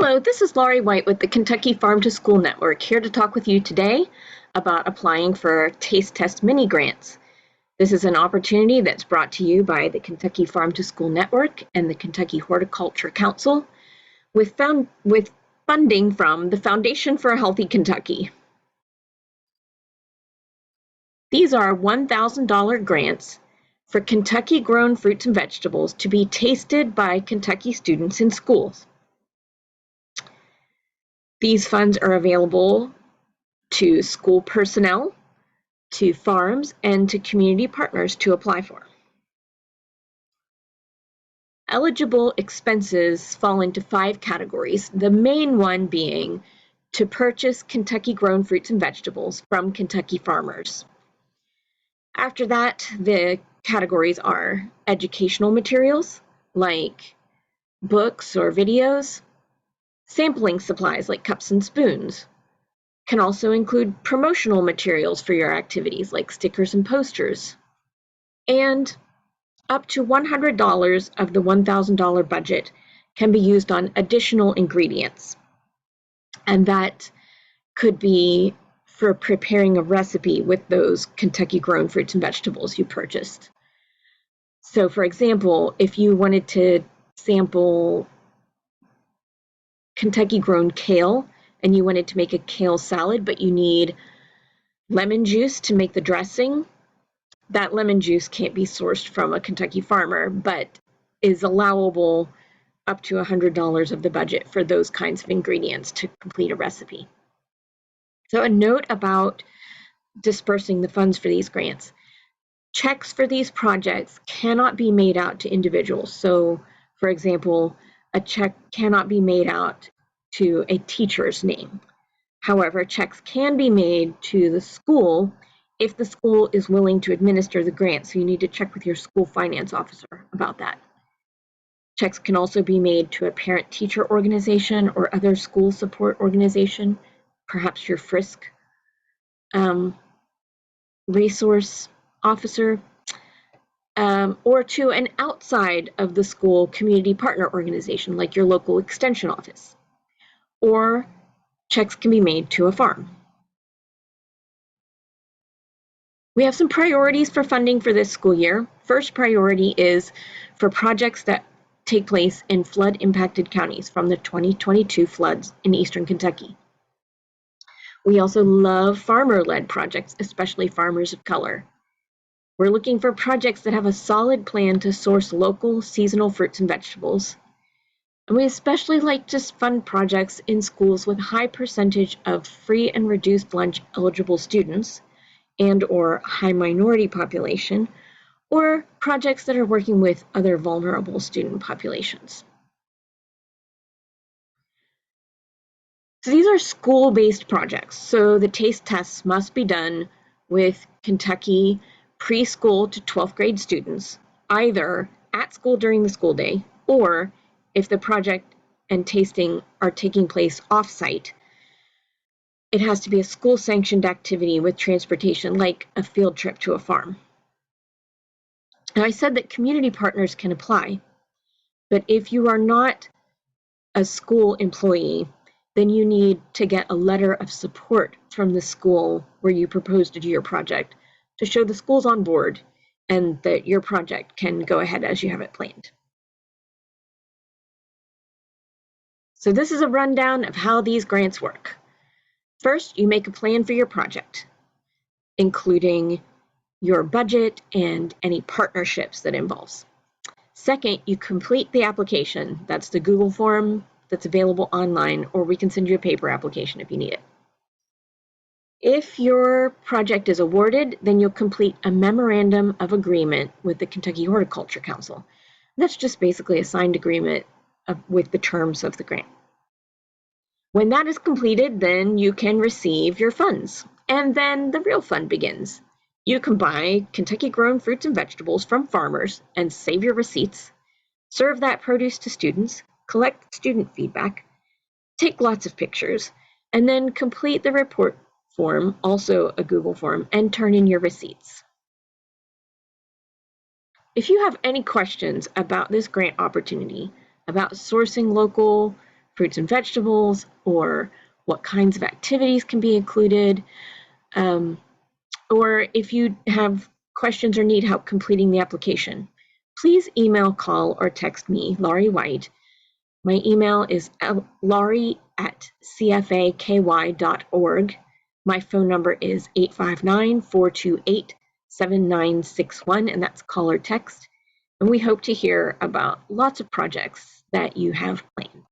Hello, this is Laurie White with the Kentucky Farm to School Network, here to talk with you today about applying for Taste Test Mini Grants. This is an opportunity that's brought to you by the Kentucky Farm to School Network and the Kentucky Horticulture Council with funding from the Foundation for a Healthy Kentucky. These are $1,000 grants for Kentucky-grown fruits and vegetables to be tasted by Kentucky students in schools. These funds are available to school personnel, to farms, and to community partners to apply for. Eligible expenses fall into 5 categories, the main one being to purchase Kentucky-grown fruits and vegetables from Kentucky farmers. After that, the categories are educational materials, like books or videos, sampling supplies like cups and spoons, can also include promotional materials for your activities like stickers and posters, and up to $100 of the $1,000 budget can be used on additional ingredients, and that could be for preparing a recipe with those Kentucky-grown fruits and vegetables you purchased. So for example, if you wanted to sample Kentucky-grown kale and you wanted to make a kale salad, but you need lemon juice to make the dressing, that lemon juice can't be sourced from a Kentucky farmer, but is allowable up to $100 of the budget for those kinds of ingredients to complete a recipe. So a note about dispersing the funds for these grants. Checks for these projects cannot be made out to individuals. So, for example, a check cannot be made out to a teacher's name. However, checks can be made to the school if the school is willing to administer the grant, so you need to check with your school finance officer about that. Checks can also be made to a parent-teacher organization or other school support organization, perhaps your FRISC resource officer, or to an outside of the school community partner organization like your local extension office. Or checks can be made to a farm. We have some priorities for funding for this school year. First priority is for projects that take place in flood-impacted counties from the 2022 floods in eastern Kentucky. We also love farmer-led projects, especially farmers of color. We're looking for projects that have a solid plan to source local seasonal fruits and vegetables. And we especially like to fund projects in schools with a high percentage of free and reduced lunch eligible students and/or high minority population, or projects that are working with other vulnerable student populations. So these are school-based projects, so the taste tests must be done with Kentucky preschool to 12th grade students, either at school during the school day, or if the project and tasting are taking place off-site, it has to be a school-sanctioned activity with transportation, like a field trip to a farm. Now, I said that community partners can apply, but if you are not a school employee, then you need to get a letter of support from the school where you propose to do your project to show the school's on board and that your project can go ahead as you have it planned. So this is a rundown of how these grants work. First, you make a plan for your project, including your budget and any partnerships that involves. Second, you complete the application. That's the Google form that's available online, or we can send you a paper application if you need it. If your project is awarded, then you'll complete a memorandum of agreement with the Kentucky Horticulture Council. That's just basically a signed agreement with the terms of the grant. When that is completed, then you can receive your funds, and then the real fun begins. You can buy Kentucky-grown fruits and vegetables from farmers and save your receipts, serve that produce to students, collect student feedback, take lots of pictures, and then complete the report form, also a Google form, and turn in your receipts. If you have any questions about this grant opportunity, about sourcing local fruits and vegetables, or what kinds of activities can be included, or if you have questions or need help completing the application, please email, call, or text me, Laurie White. My email is laurie@cfaky.org. My phone number is 859-428-7961, and that's call or text. And we hope to hear about lots of projects that you have planned.